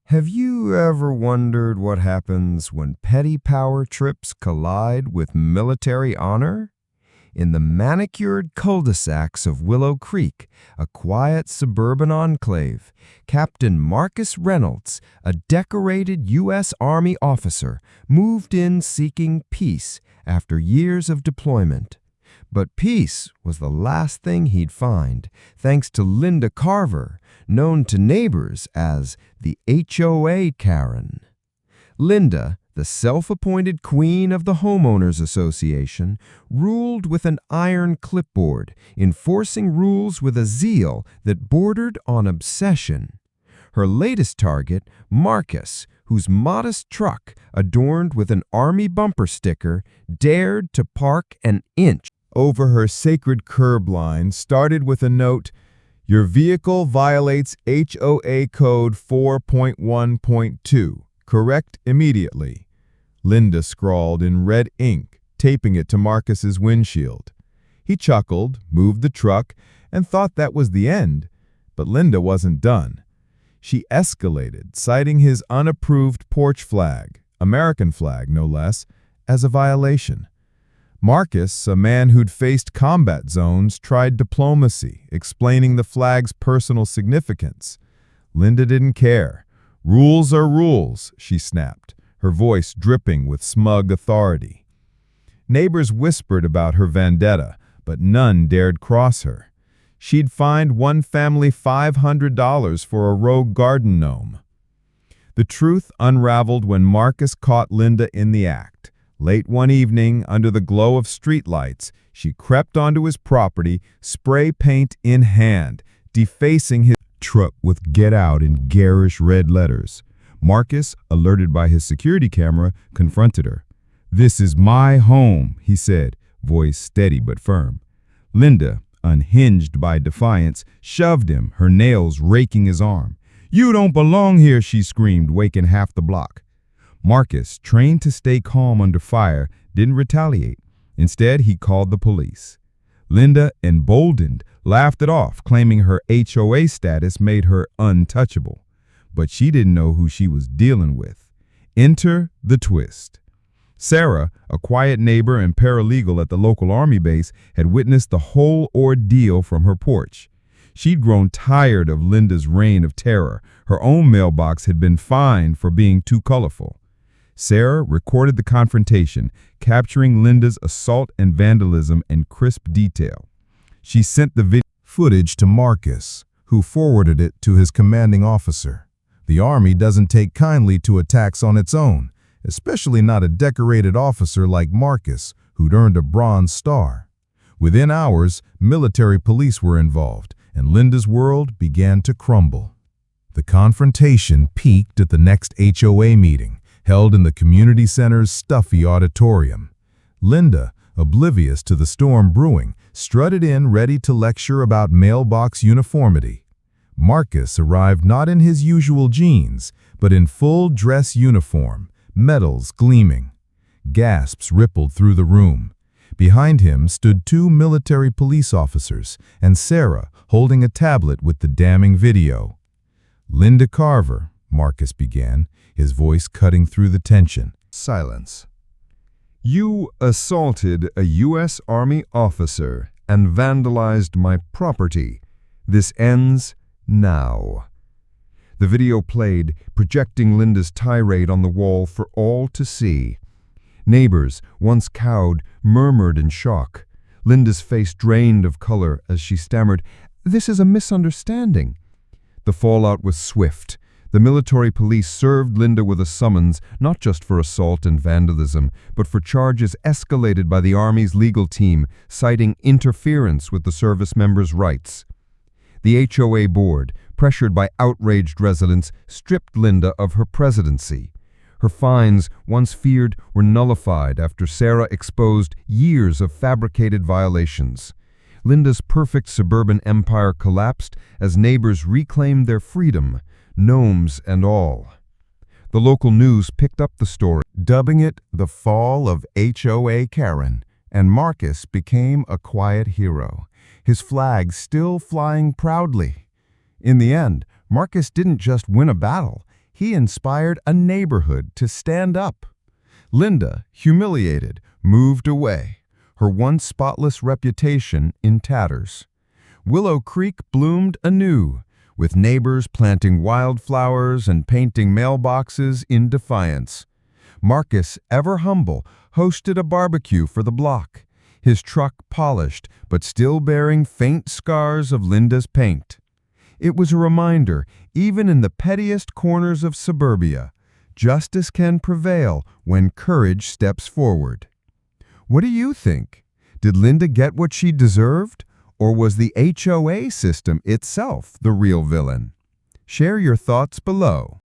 Have you ever wondered what happens when petty power trips collide with military honor? In the manicured cul-de-sacs of Willow Creek, a quiet suburban enclave, Captain Marcus Reynolds, a decorated U.S. Army officer, moved in seeking peace after years of deployment. But peace was the last thing he'd find, thanks to Linda Carver, known to neighbors as the HOA Karen. Linda, the self-appointed queen of the Homeowners Association, ruled with an iron clipboard, enforcing rules with a zeal that bordered on obsession. Her latest target, Marcus, whose modest truck, adorned with an Army bumper sticker, dared to park an inch over her sacred curb line, started with a note, "Your vehicle violates HOA Code 4.1.2. Correct immediately." Linda scrawled in red ink, taping it to Marcus's windshield. He chuckled, moved the truck, and thought that was the end. But Linda wasn't done. She escalated, citing his unapproved porch flag, American flag no less, as a violation. Marcus, a man who'd faced combat zones, tried diplomacy, explaining the flag's personal significance. Linda didn't care. "Rules are rules," she snapped, her voice dripping with smug authority. Neighbors whispered about her vendetta, but none dared cross her. She'd fined one family $500 for a rogue garden gnome. The truth unraveled when Marcus caught Linda in the act. Late one evening, under the glow of streetlights, she crept onto his property, spray paint in hand, defacing his truck with "Get Out" in garish red letters. Marcus, alerted by his security camera, confronted her. "This is my home," he said, voice steady but firm. Linda, unhinged by defiance, shoved him, her nails raking his arm. "You don't belong here," she screamed, waking half the block. Marcus, trained to stay calm under fire, didn't retaliate. Instead, he called the police. Linda, emboldened, laughed it off, claiming her HOA status made her untouchable. But she didn't know who she was dealing with. Enter the twist. Sarah, a quiet neighbor and paralegal at the local Army base, had witnessed the whole ordeal from her porch. She'd grown tired of Linda's reign of terror. Her own mailbox had been fined for being too colorful. Sarah recorded the confrontation, capturing Linda's assault and vandalism in crisp detail. She sent the video footage to Marcus, who forwarded it to his commanding officer. The Army doesn't take kindly to attacks on its own, especially not a decorated officer like Marcus, who'd earned a Bronze Star. Within hours, military police were involved, and Linda's world began to crumble. The confrontation peaked at the next HOA meeting, held in the community center's stuffy auditorium. Linda, oblivious to the storm brewing, strutted in ready to lecture about mailbox uniformity. Marcus arrived not in his usual jeans, but in full dress uniform, medals gleaming. Gasps rippled through the room. Behind him stood two military police officers and Sarah holding a tablet with the damning video. "Linda Carver," Marcus began, his voice cutting through the tension. Silence. "You assaulted a U.S. Army officer and vandalized my property. This ends now." The video played, projecting Linda's tirade on the wall for all to see. Neighbors, once cowed, murmured in shock. Linda's face drained of color as she stammered, "This is a misunderstanding." The fallout was swift. The military police served Linda with a summons, not just for assault and vandalism, but for charges escalated by the Army's legal team, citing interference with the service members' rights. The HOA board, pressured by outraged residents, stripped Linda of her presidency. Her fines, once feared, were nullified after Sarah exposed years of fabricated violations. Linda's perfect suburban empire collapsed as neighbors reclaimed their freedom, gnomes and all. The local news picked up the story, dubbing it the fall of HOA Karen, and Marcus became a quiet hero, his flag still flying proudly. In the end, Marcus didn't just win a battle, he inspired a neighborhood to stand up. Linda, humiliated, moved away, her once spotless reputation in tatters. Willow Creek bloomed anew, with neighbors planting wildflowers and painting mailboxes in defiance. Marcus, ever humble, hosted a barbecue for the block, his truck polished but still bearing faint scars of Linda's paint. It was a reminder, even in the pettiest corners of suburbia, justice can prevail when courage steps forward. What do you think? Did Linda get what she deserved? Or was the HOA system itself the real villain? Share your thoughts below.